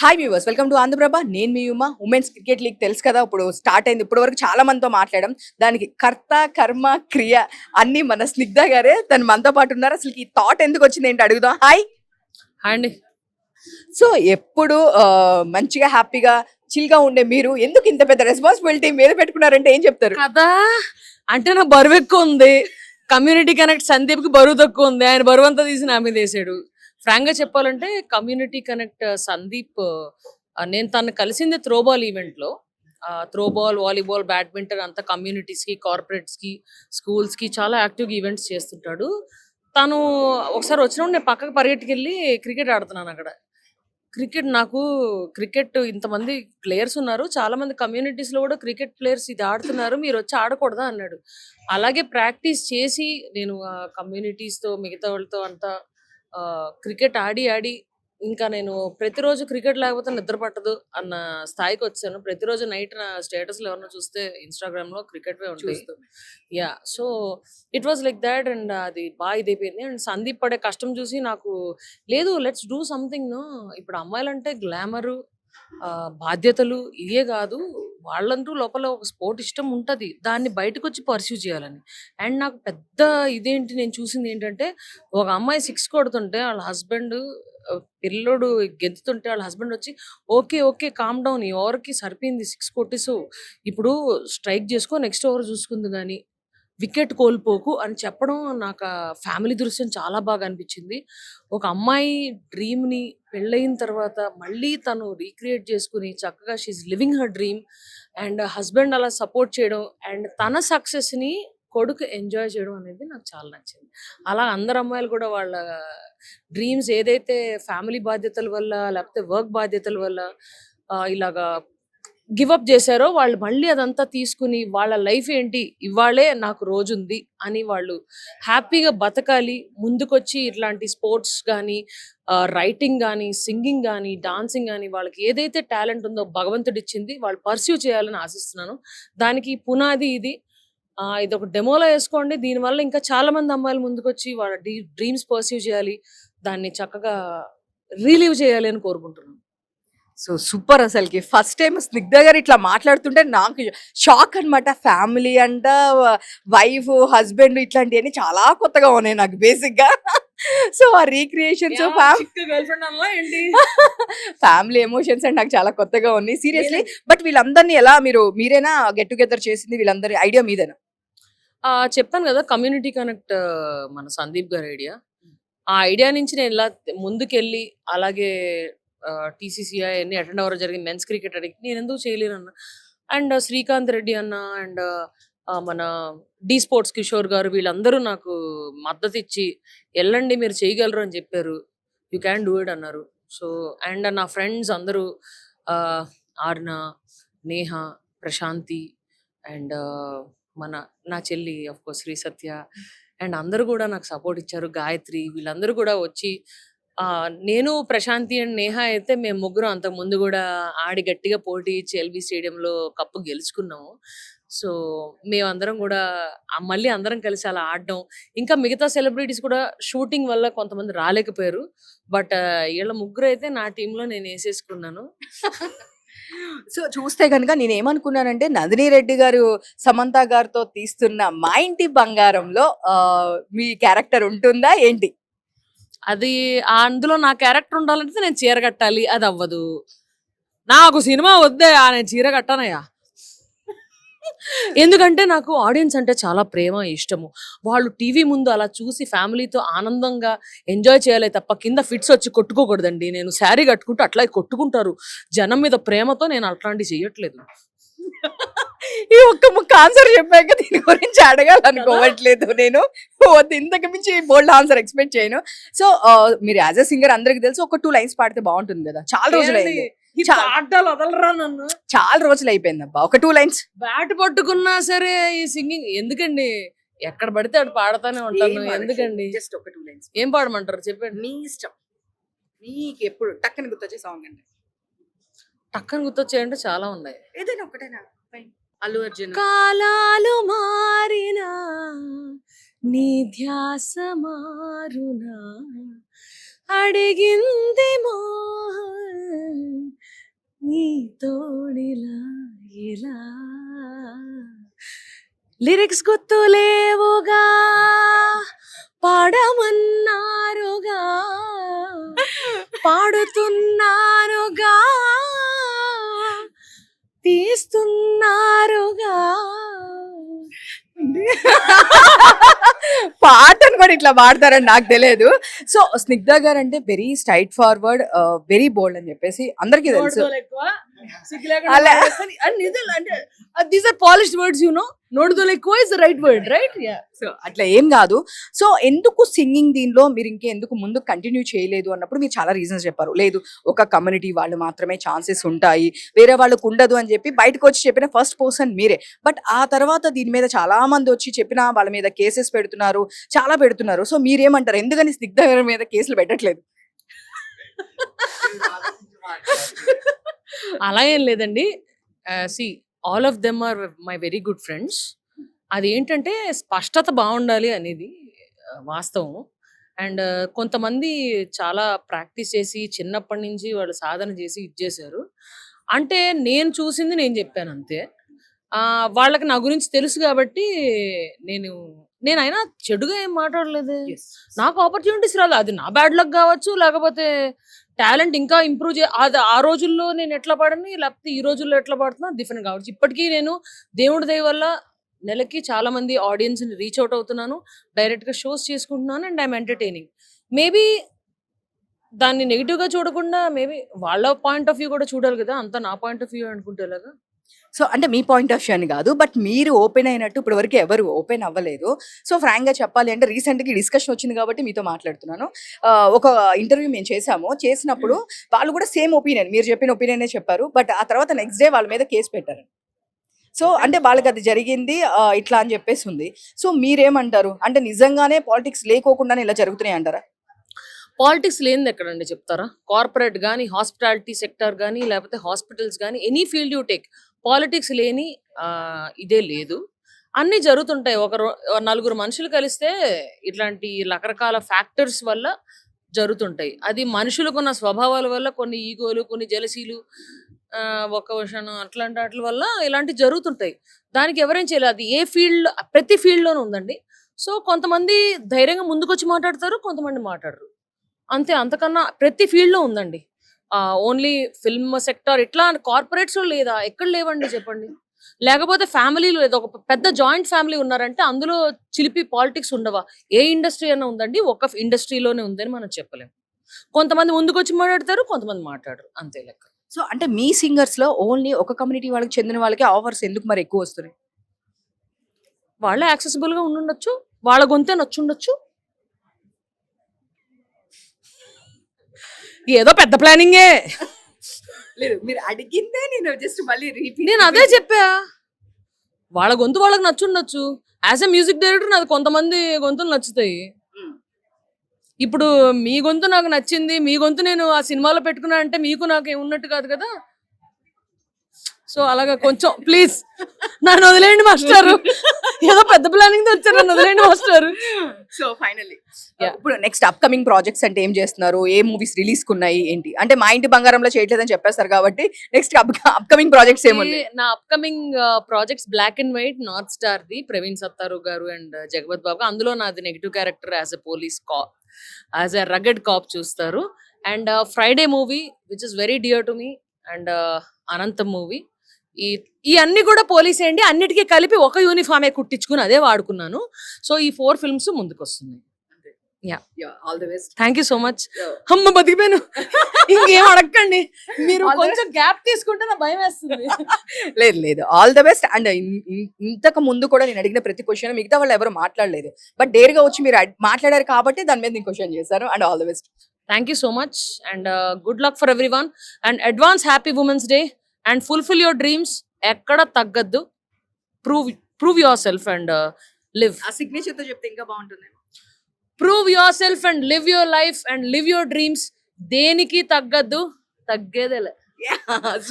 Hi viewers, welcome to Andhra Prabha. నేను మీ Uma. Women's cricket league తెలుసు కదా, ఇప్పుడు స్టార్ట్ అయింది. ఇప్పటి వరకు చాలా మందితో మాట్లాడడం, దానికి కర్త కర్మ క్రియ అన్ని మన స్నిగ్ధ గారే. తను మనతో పాటు ఉన్నారు. అసలు ఈ థాట్ ఎందుకు వచ్చింది ఏంటి అడుగుదాం. హాయ్ అండి. సో ఎప్పుడు మంచిగా హ్యాపీగా చిల్ గా ఉండే మీరు ఎందుకు ఇంత పెద్ద రెస్పాన్సిబిలిటీ మీద పెట్టుకున్నారంటే ఏం చెప్తారు కదా అంటే నా బరువు ఎక్కువ ఉంది. కమ్యూనిటీ కనెక్ట్ సందీప్ కి బరువు తక్కువ ఉంది. ఆయన బరువు అంతా తీసి నా మీద వేసాడు. ఫ్రాంక్ గా చెప్పాలంటే కమ్యూనిటీ కనెక్ట్ సందీప్, నేను తను కలిసింది త్రోబాల్ ఈవెంట్ లో. త్రోబాల్, వాలీబాల్, బ్యాడ్మింటన్ అంతా కమ్యూనిటీస్ కి, కార్పొరేట్స్ కి, స్కూల్స్ కి చాలా యాక్టివ్ ఈవెంట్స్ చేస్తుంటాడు. తను ఒకసారి వచ్చినప్పుడు నేను పక్కకు పరిగెట్టుకెళ్ళి క్రికెట్ ఆడుతున్నాను అక్కడ. క్రికెట్ ఇంతమంది ప్లేయర్స్ ఉన్నారు, చాలా మంది కమ్యూనిటీస్ లో కూడా క్రికెట్ ప్లేయర్స్ ఇది ఆడుతున్నారు, మీరు వచ్చి ఆడకూడదా అన్నాడు. అలాగే ప్రాక్టీస్ చేసి నేను కమ్యూనిటీస్ తో మిగతా వాళ్ళతో అంతా క్రికెట్ ఆడి ఆడి ఇంకా నేను ప్రతిరోజు క్రికెట్ లేకపోతే నిద్ర పట్టదు అన్న స్థాయికి వచ్చాను. ప్రతిరోజు నైట్ నా స్టేటస్ లో ఎవరన్నా చూస్తే ఇన్స్టాగ్రామ్ లో క్రికెట్ ఉంటాయి. Yeah, so it was like that. And అది బాగా ఇదైపోయింది. అండ్ సందీప్ పడే కష్టం చూసి నాకు లేదు, లెట్స్ డూ సంథింగ్. నో, ఇప్పుడు అమ్మాయిలంటే గ్లామరు, బాధ్యతలు ఇవే కాదు, వాళ్ళంటూ లోపల ఒక స్పోర్ట్ ఇష్టం ఉంటది, దాన్ని బయటకు వచ్చి పర్సూ చేయాలని. అండ్ నాకు పెద్ద ఇదేంటి నేను చూసింది ఏంటంటే, ఒక అమ్మాయి సిక్స్ కొడుతుంటే వాళ్ళ హస్బెండ్, పిల్లోడు గెంతుతుంటే వాళ్ళ హస్బెండ్ వచ్చి ఓకే ఓకే కామ్ డౌన్, ఈ ఓవర్కి సరిపోయింది, సిక్స్ కొట్టేసావు, ఇప్పుడు స్ట్రైక్ చేసుకో, నెక్స్ట్ ఓవర్ చూసుకుంది కానీ వికెట్ కోల్పోకు అని చెప్పడం నాకు ఆ ఫ్యామిలీ దృశ్యం చాలా బాగా అనిపించింది. ఒక అమ్మాయి డ్రీమ్ని పెళ్ళయిన తర్వాత మళ్ళీ తను రీక్రియేట్ చేసుకుని చక్కగా she living her dream, and husband అలా సపోర్ట్ చేయడం, అండ్ తన సక్సెస్ని కొడుకు ఎంజాయ్ చేయడం అనేది నాకు చాలా నచ్చింది. అలా అందరు అమ్మాయిలు కూడా వాళ్ళ డ్రీమ్స్ ఏదైతే ఫ్యామిలీ బాధ్యతల వల్ల లేకపోతే వర్క్ బాధ్యతల వల్ల ఇలాగా గివ్ అప్ చేశారో, వాళ్ళు మళ్ళీ అదంతా తీసుకుని వాళ్ళ లైఫ్ ఏంటి, ఇవాళే నాకు రోజు ఉంది అని వాళ్ళు హ్యాపీగా బతకాలి. ముందుకొచ్చి ఇట్లాంటి స్పోర్ట్స్ కానీ, రైటింగ్ కానీ, సింగింగ్ కానీ, డాన్సింగ్ కానీ, వాళ్ళకి ఏదైతే టాలెంట్ ఉందో భగవంతుడు ఇచ్చింది, వాళ్ళు పర్స్యూ చేయాలని ఆశిస్తున్నాను. దానికి పునాది ఇది. ఇది ఒక డెమోలో వేసుకోండి. దీనివల్ల ఇంకా చాలా మంది అమ్మాయిలు ముందుకొచ్చి వాళ్ళ డ్రీమ్స్ పర్స్యూ చేయాలి, దాన్ని చక్కగా రిలీవ్ చేయాలి అని కోరుకుంటున్నాను. So super. అసలుకి ఫస్ట్ టైం స్నిగ్ధ గారు ఇట్లా మాట్లాడుతుంటే నాకు షాక్ అనమాట. ఫ్యామిలీ అంట, వైఫ్, హస్బెండ్ ఇట్లాంటివన్నీ చాలా కొత్తగా ఉన్నాయి నాకు బేసిక్ గా. సో ఆ రీక్రియేషన్స్, ఫ్యామిలీ ఎమోషన్స్ అండ్ నాకు చాలా కొత్తగా ఉన్నాయి సీరియస్లీ. బట్ వీళ్ళందరినీ ఎలా మీరేనా గెట్ టుగెదర్ చేసింది? వీళ్ళందరి ఐడియా మీదేనా? చెప్పాను కదా, కమ్యూనిటీ కనెక్ట్ మన సందీప్ గారి ఐడియా. ఆ ఐడియా నుంచి నేను ఇలా ముందుకెళ్ళి అలాగే టీసీసీఐ అన్ని అటెండ్ అవ్వడం జరిగింది. మెన్స్ క్రికెట్ అడిగి నేను ఎందుకు చేయలేను అన్న. అండ్ శ్రీకాంత్ రెడ్డి అన్న, అండ్ మన డి స్పోర్ట్స్ కిషోర్ గారు, వీళ్ళందరూ నాకు మద్దతు ఇచ్చి వెళ్ళండి మీరు చేయగలరు అని చెప్పారు. యూ క్యాన్ డూ ఇట్ అన్నారు. సో అండ్ నా ఫ్రెండ్స్ అందరూ, ఆర్న, నేహ, ప్రశాంతి, అండ్ మన నా చెల్లి of course Sri Satya, and అందరూ కూడా నాకు సపోర్ట్ ఇచ్చారు. గాయత్రి, వీళ్ళందరూ కూడా వచ్చి, నేను, ప్రశాంతి అండ్ నేహ అయితే మేము ముగ్గురం అంతకు ముందు కూడా ఆడి గట్టిగా పోటీ ఇచ్చి ఎల్బీ స్టేడియంలో కప్పు గెలుచుకున్నాము. సో మేమందరం కూడా మళ్ళీ అందరం కలిసి అలా ఆడడం, ఇంకా మిగతా సెలబ్రిటీస్ కూడా షూటింగ్ వల్ల కొంతమంది రాలేకపోయారు. బట్ వీళ్ళ ముగ్గురు అయితే నా టీంలో నేను వేసేసుకున్నాను. సో చూస్తే కనుక నేను ఏమనుకున్నానంటే, నందిని రెడ్డి గారు సమంత గారితో తీస్తున్న మా ఇంటి బంగారంలో మీ క్యారెక్టర్ ఉంటుందా ఏంటి? అది అందులో నా క్యారెక్టర్ ఉండాలంటే నేను చీర కట్టాలి, అది అవ్వదు. నాకు సినిమా వద్దే, నేను చీర కట్టానయ్యా. ఎందుకంటే నాకు ఆడియన్స్ అంటే చాలా ప్రేమ, ఇష్టము. వాళ్ళు టీవీ ముందు అలా చూసి ఫ్యామిలీతో ఆనందంగా ఎంజాయ్ చేయాలి తప్ప కింద ఫిట్స్ వచ్చి కొట్టుకోకూడదండి. నేను శారీ కట్టుకుంటూ అట్లా కొట్టుకుంటారు. జనం మీద ప్రేమతో నేను అట్లాంటివి చెయ్యట్లేదు. ఈ ఒక్క ముక్క ఆన్సర్ చెప్పాక దీని గురించి అడగాలనుకోవట్లేదు నేను. ఇంతకు మించి బోల్డ్ ఆన్సర్ ఎక్స్పెక్ట్ చేయను. సో మీరు యాజ్ అ సింగర్ అందరికి తెలుసు, ఒక 2 లైన్స్ పాడితే బాగుంటుంది కదా. చాలా రోజులు అయింది, వదలరా నన్ను, చాలా రోజులు అయిపోయింది అబ్బా. ఒక 2 లైన్స్. బ్యాట్ పట్టుకున్నా సరే ఈ సింగింగ్ ఎందుకండి, ఎక్కడ పడితే అక్కడ పాడతానే ఉంటాను. ఎందుకండి, జస్ట్ ఒక 2 లైన్స్. ఏం పాడమంటారు చెప్పండి, మీ ఇష్టం. మీకు ఎప్పుడు టక్కని గుర్తొచ్చే సాంగ్ అండి? టక్కని గుర్తొచ్చాయంటే చాలా ఉన్నాయి. ఏదైనా ఒకటేనా? అల్లు అర్జున్. కాలాలు మారినా నీ ధ్యాస మారునా, అడిగింది మోహన్ నీ తోడిలా ఇలా లిరిక్స్ గుర్తులేవుగా పాడమన్నారుగా పాడుతున్నానుగా తీస్తున్నారుగా పాటను కూడా ఇట్లా పాడతారని నాకు తెలియదు. సో స్నిగ్ధ గారు అంటే very straightforward, very bold అని చెప్పేసి అందరికీ తెలుసు. అలా- these are polished words you know. నోడుదోలు ఎక్కువ is the right word, right? Yeah. So అట్లా ఏం కాదు. సో ఎందుకు సింగింగ్ దీనిలో మీరు ఇంకెందుకు ముందు కంటిన్యూ చేయలేదు అన్నప్పుడు మీరు చాలా రీజన్స్ చెప్పారు. లేదు, ఒక కమ్యూనిటీ వాళ్ళు మాత్రమే ఛాన్సెస్ ఉంటాయి, వేరే వాళ్ళకు ఉండదు అని చెప్పి బయటకు వచ్చి చెప్పిన ఫస్ట్ పర్సన్ మీరే. బట్ ఆ తర్వాత దీని మీద చాలా మంది వచ్చి చెప్పిన వాళ్ళ మీద కేసెస్ పెడుతున్నారు, చాలా పెడుతున్నారు. సో మీరేమంటారు, ఎందుకని స్నిగ్ధ గారి మీద కేసులు పెట్టట్లేదు? అలా ఏం లేదండి. See all of them are my very good friends. అదేంటంటే స్పష్టత బాగుండాలి అనేది వాస్తవం. అండ్ కొంతమంది చాలా ప్రాక్టీస్ చేసి చిన్నప్పటి నుంచి వాళ్ళు సాధన చేసి ఇది చేశారు. అంటే నేను చూసింది నేను చెప్పాను అంతే. వాళ్ళకి నా గురించి తెలుసు కాబట్టి నేను నేనైనా చెడుగా ఏం మాట్లాడలేదే. నాకు ఆపర్చునిటీస్ రాలేదు. అది నా బ్యాడ్ లక్ కావచ్చు, లేకపోతే టాలెంట్ ఇంకా ఇంప్రూవ్ అది ఆ రోజుల్లో నేను ఎట్లా పాడని, లేకపోతే ఈ రోజుల్లో ఎట్లా పాడుతున్నా డిఫరెంట్ కావచ్చు. ఇప్పటికీ నేను దేవుడి దయ వల్ల నెలకి చాలా మంది ఆడియన్స్ ని రీచ్ అవుట్ అవుతున్నాను, డైరెక్ట్ గా షోస్ చేసుకుంటున్నాను, అండ్ ఐఎమ్ ఎంటర్టైనింగ్. మేబీ దాన్ని నెగిటివ్ గా చూడకుండా మేబీ వాళ్ళ పాయింట్ ఆఫ్ వ్యూ కూడా చూడాలి కదా, అంతా నా పాయింట్ ఆఫ్ వ్యూ అనుకుంటే ఎలాగా? సో అంటే మీ పాయింట్ ఆఫ్ వ్యూ అని కాదు, బట్ మీరు ఓపెన్ అయినట్టు ఇప్పటి వరకు ఎవరు ఓపెన్ అవ్వలేదు. సో ఫ్రాంక్ గా చెప్పాలి అంటే రీసెంట్గా డిస్కషన్ వచ్చింది కాబట్టి మీతో మాట్లాడుతున్నాను. ఒక ఇంటర్వ్యూ మేము చేసినప్పుడు వాళ్ళు కూడా సేమ్ ఒపీనియన్, మీరు చెప్పిన ఒపీనియనే చెప్పారు. బట్ ఆ తర్వాత నెక్స్ట్ డే వాళ్ళ మీద కేసు పెట్టారు. సో అంటే వాళ్ళకి అది జరిగింది ఇట్లా అని చెప్పేసి ఉంది. సో మీరేమంటారు, అంటే నిజంగానే పాలిటిక్స్ లేకోకుండానే ఇలా జరుగుతున్నాయి అంటారా? పాలిటిక్స్ లేనిది ఎక్కడండి చెప్తారా? కార్పొరేట్ గానీ, హాస్పిటాలిటీ సెక్టర్ గానీ, లేకపోతే హాస్పిటల్స్ గానీ, any field you take, politics లేని ఇదే లేదు. అన్నీ జరుగుతుంటాయి. నలుగురు మనుషులు కలిస్తే ఇట్లాంటి రకరకాల ఫ్యాక్టర్స్ వల్ల జరుగుతుంటాయి. అది మనుషులకున్న స్వభావాల వల్ల, కొన్ని ఈగోలు, కొన్ని జెలసీలు, ఒక విషయం అట్లాంటి వాటి వల్ల ఇలాంటివి జరుగుతుంటాయి. దానికి ఎవరేం చేయలేదు. అది ఏ ఫీల్డ్, ప్రతి ఫీల్డ్‌లోనూ ఉందండి. సో కొంతమంది ధైర్యంగా ముందుకొచ్చి మాట్లాడతారు, కొంతమంది మాట్లాడరు. అంతే, అంతకన్నా ప్రతి ఫీల్డ్‌లో ఉందండి. ఓన్లీ ఫిల్మ్ సెక్టార్ ఇట్లా కార్పొరేట్స్‌లో లేదా? ఎక్కడ లేవండి చెప్పండి. లేకపోతే ఫ్యామిలీలో లేదా ఒక పెద్ద జాయింట్ ఫ్యామిలీ ఉన్నారంటే అందులో చిలిపి పాలిటిక్స్ ఉండవా? ఏ ఇండస్ట్రీ అన్నా ఉందండి, ఒక ఇండస్ట్రీలోనే ఉందని మనం చెప్పలేం. కొంతమంది ముందుకొచ్చి మాట్లాడతారు, కొంతమంది మాట్లాడరు, అంతే లెక్క. సో అంటే మీ సింగర్స్ లో ఓన్లీ ఒక కమ్యూనిటీ వాళ్ళకి చెందిన వాళ్ళకి ఆఫర్స్ ఎందుకు మరి ఎక్కువ వస్తున్నాయి? వాళ్ళే యాక్సెసిబుల్ గా ఉండుండొచ్చు, వాళ్ళ గొంతే నచ్చుండొచ్చు. ఏదో పెద్ద ప్లానింగే. లేదు, మీరు అడిగిందే నేను జస్ట్ మళ్ళీ రిపీట్. నేను అదే చెప్పా, వాళ్ళ గొంతు వాళ్ళకి నచ్చుండొచ్చు. యాజ్ ఎ మ్యూజిక్ డైరెక్టర్ నాది కొంతమంది గొంతులు నచ్చుతాయి. ఇప్పుడు మీ గొంతు నాకు నచ్చింది, మీ గొంతు నేను ఆ సినిమాలో పెట్టుకున్నా అంటే మీకు నాకు ఏమున్నట్టు కాదు కదా. సో అలాగా కొంచెం ప్లీజ్ నన్ను వదిలేయండి మాస్టారు. ఏదో పెద్ద ప్లానింగ్ తో వచ్చారు, నన్ను వదిలేయండి మాస్టారు. సో ఫైనల్లీ ఇప్పుడు నెక్స్ట్ అప్కమింగ్ ప్రాజెక్ట్స్ అంటే ఏం చేస్తున్నారు? ఏ మూవీస్ రిలీజ్ కున్నాయి ఏంటి? అంటే మా ఇంటి బంగారంలో చేయట్లేదని చెప్పేస్తారు కాబట్టి నెక్స్ట్ అప్కమింగ్ ప్రాజెక్ట్స్ ఏమున్నాయి? నా upcoming projects black and white, North Star the Praveen Sattaru garu and Jagapathi Babu. అందులో నాది negative character as a police cop, as a rugged cop చూస్తారు. And Friday movie which is very dear to me, and Anantham movie. ఈ అన్ని కూడా పోలీసే అండి. అన్నిటికీ కలిపి ఒక యూనిఫామే కుట్టించుకుని అదే వాడుకున్నాను. సో ఈ 4 ఫిల్మ్స్ ముందుకు వస్తున్నాయి. All the best. Thank you so much. అమ్మ బతికిపోయాను. ఇంకేం అడగండి, మీరు కొంచెం గ్యాప్ తీసుకుంటే నా భయం వేస్తుంది. లేదు, ఆల్ ద బెస్ట్. అండ్ ఇంతకు ముందు కూడా నేను అడిగిన ప్రతి క్వశ్చన్ మిగతా వాళ్ళు ఎవరు మాట్లాడలేదు, బట్ డేర్గా వచ్చి మీరు మాట్లాడారు కాబట్టి దాని మీద నేను క్వశ్చన్ చేశాను. And all the best. Thank you so much and good luck for everyone and advance happy women's day and fulfil your dreams. ఎక్కడ తగ్గద్దు, prove yourself and live. ఆ సిగ్నేచర్ తో చెప్తే ఇంకా బాగుంటుంది. Prove yourself and live your life and live your dreams. దేనికి తగ్గద్దు, తగ్గేదేలే. సూపర్.